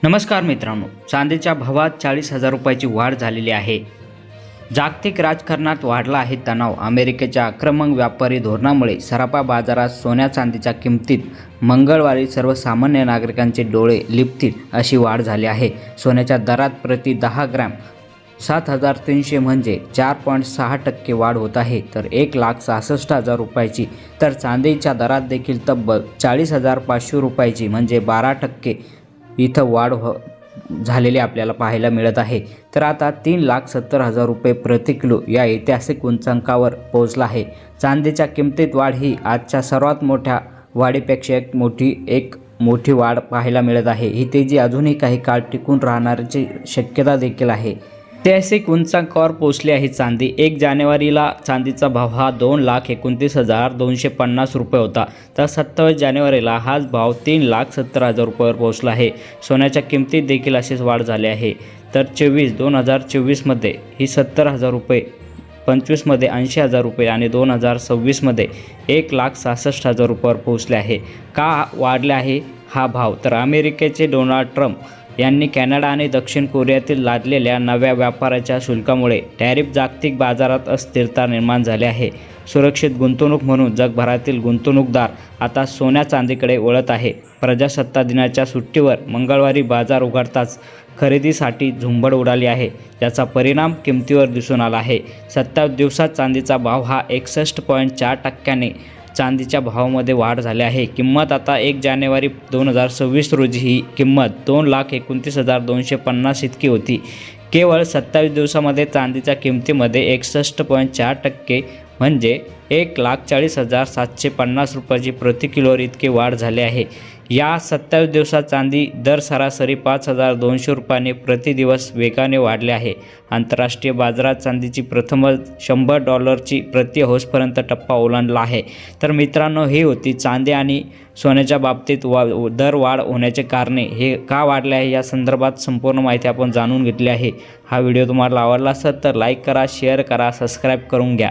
नमस्कार मित्रांनो, चांदीच्या भावात 40,000 रुपयाची वाढ झालेली आहे। जागतिक राजकारणात वाढला आहे तणाव। अमेरिकेच्या आक्रमक व्यापारी धोरणामुळे सराफा बाजारात सोन्या चांदीच्या किमतीत मंगळवारी सर्वसामान्य नागरिकांचे डोळे लिपतील अशी वाढ झाली आहे। सोन्याच्या दरात प्रति 10 ग्रॅम 7,300 म्हणजे 4.6% वाढ होत आहे, तर 1,66,000 रुपयाची, तर चांदीच्या दरात देखील तब्बल 40,500 रुपयाची म्हणजे 12% इथं वाढ झालेली आपल्याला पाहायला मिळत आहे। तर आता 3,70,000 रुपये प्रति किलो या ऐतिहासिक उंचांकावर पोहोचला आहे। चांदीच्या किमतीत वाढ ही आजच्या सर्वात मोठ्या वाढीपेक्षा एक मोठी वाढ पाहायला मिळत आहे। ही तेजी अजूनही काही काळ टिकून राहण्याची शक्यता देखील आहे। ऐतिहासिक उंचांकावर पोहोचली आहे चांदी। 1 जानेवारीला चांदीचा भाव हा 2,29,250 रुपये होता, तर 27 जानेवारीला हाच भाव 3,70,000 रुपयावर पोहोचला आहे। सोन्याच्या किमतीत देखील अशीच वाढ झाली आहे। तर 2024मध्ये ही 70,000 रुपये, 25मध्ये 80,000 रुपये आणि 2026मध्ये 1,66,000 रुपयावर पोहोचले आहे। का वाढले आहे हा भाव? तर अमेरिकेचे डोनाल्ड ट्रम्प यांनी कॅनडा आणि दक्षिण कोरियातील लादलेल्या नव्या व्यापाराच्या शुल्कामुळे टॅरिफ जागतिक बाजारात अस्थिरता निर्माण झाली आहे। सुरक्षित गुंतवणूक म्हणून जगभरातील गुंतवणूकदार आता सोन्या चांदीकडे वळत आहे। प्रजासत्ताक दिनाच्या सुट्टीवर मंगळवारी बाजार उघडताच खरेदीसाठी झुंबड उडाली आहे, ज्याचा परिणाम किमतीवर दिसून आला आहे। 27 दिवसात चांदीचा भाव हा 61.4% चांदीच्या भावामध्ये वाढ झाली आहे। किंमत आता 1 जानेवारी 2026 रोजी ही किंमत 2,29,250 इतकी होती। केवळ 27 दिवसामध्ये चांदीच्या किमतीमध्ये 61.4% म्हणजे 1,40,750 रुपयाची प्रति किलोवर इतकी वाढ झाली आहे। या 27 दिवसात चांदी दर सरासरी 5,200 रुपयांनी प्रति दिवस वेगाने वाढले आहे। आंतरराष्ट्रीय बाजारात चांदीची प्रथमच $100 प्रति हौसपर्यंत टप्पा ओलांडला आहे। तर मित्रांनो, ही होती चांदी आणि सोन्याच्या बाबतीत दर वाढ होण्याचे कारणे, हे का वाढले आहे या संदर्भात संपूर्ण माहिती आपण जाणून घेतली आहे। हा व्हिडिओ तुम्हाला आवडला असेल तर लाईक करा, शेअर करा, सबस्क्राईब करून घ्या।